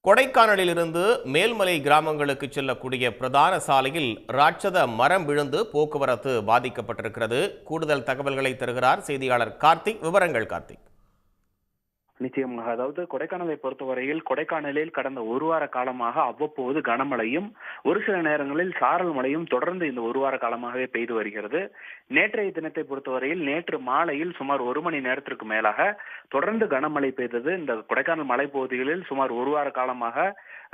கொடைக்கானலிலிருந்து மேல்மலை கிராமங்களுக்கு செல்லக்கூடிய பிரதான சாலையில் ராட்சத மரம் விழுந்து போக்குவரத்து பாதிக்கப்பட்டிருக்கிறது. கூடுதல் தகவல்களை தருகிறார் செய்தியாளர் கார்த்திக். விவரங்கள் கார்த்திக். நிச்சயமாக. அதாவது கொடைக்கானலை பொறுத்தவரையில் கொடைக்கானலில் கடந்த ஒரு வார காலமாக அவ்வப்போது கனமழையும் ஒரு சில நேரங்களில் சாரல் மழையும் தொடர்ந்து இந்த ஒரு வார காலமாகவே பெய்து வருகிறது. நேற்றைய தினத்தை பொறுத்தவரையில் நேற்று மாலையில் சுமார் 1 மணி நேரத்திற்கு மேலாக தொடர்ந்து கனமழை பெய்தது. இந்த கொடைக்கானல் மலைப்பகுதிகளில் சுமார் ஒரு வார காலமாக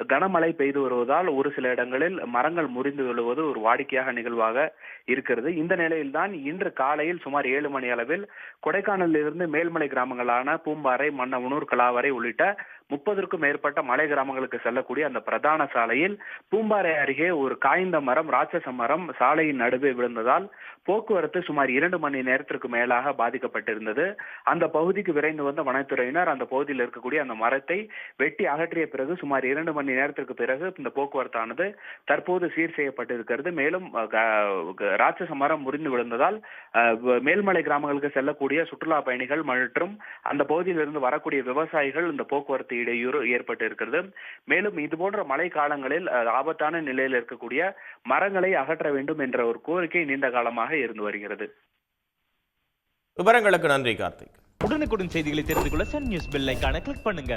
கனமழை பெய்து வருவதால் ஒரு சில இடங்களில் மரங்கள் முறிந்து விழுவது ஒரு வாடிக்கையாக நிகழ்வாக இருக்கிறது. இந்த நிலையில்தான் இன்று காலையில் சுமார் 7 மணி அளவில் கொடைக்கானலில் இருந்து மேல்மலை கிராமங்களான பூம்பாறை, மன்னவனூர், கலாவரை உள்ளிட்ட 30க்கும் மேற்பட்ட மலை கிராமங்களுக்கு செல்லக்கூடிய அந்த பிரதான சாலையில் பூம்பாறை அருகே ஒரு காய்ந்த மரம், ராட்சச மரம் சாலையின் நடுவே விழுந்ததால் போக்குவரத்து சுமார் 2 மணி நேரத்திற்கு மேலாக பாதிக்கப்பட்டிருந்தது. அந்த பகுதிக்கு விரைந்து வந்த வனத்துறையினர் அந்த பகுதியில் இருக்கக்கூடிய அந்த மரத்தை வெட்டி அகற்றிய பிறகு சுமார் 2 மணி நேரத்திற்கு பிறகு இந்த போக்குவரத்தானது தற்போது சீர் செய்யப்பட்டிருக்கிறது. மேலும் ராட்சச மரம் முறிந்து விழுந்ததால் மேல்மலை கிராமங்களுக்கு செல்லக்கூடிய சுற்றுலா பயணிகள் மற்றும் அந்த பகுதியில் இருந்து வரக்கூடிய விவசாயிகள் இந்த போக்குவரத்து இடையூறு ஏற்பட்டு இருக்கிறது. மேலும் இது போன்ற மழை காலங்களில் ஆபத்தான நிலையில் இருக்கக்கூடிய மரங்களை அகற்ற வேண்டும் என்ற ஒரு கோரிக்கை நீண்ட காலமாக இருந்து வருகிறது. விவரங்களுக்கு நன்றி கார்த்திக். உடனுக்குடன் செய்திகளை தெரிந்து கொள்ள சன் நியூஸ் பெல் ஐகானை கிளிக் பண்ணுங்க.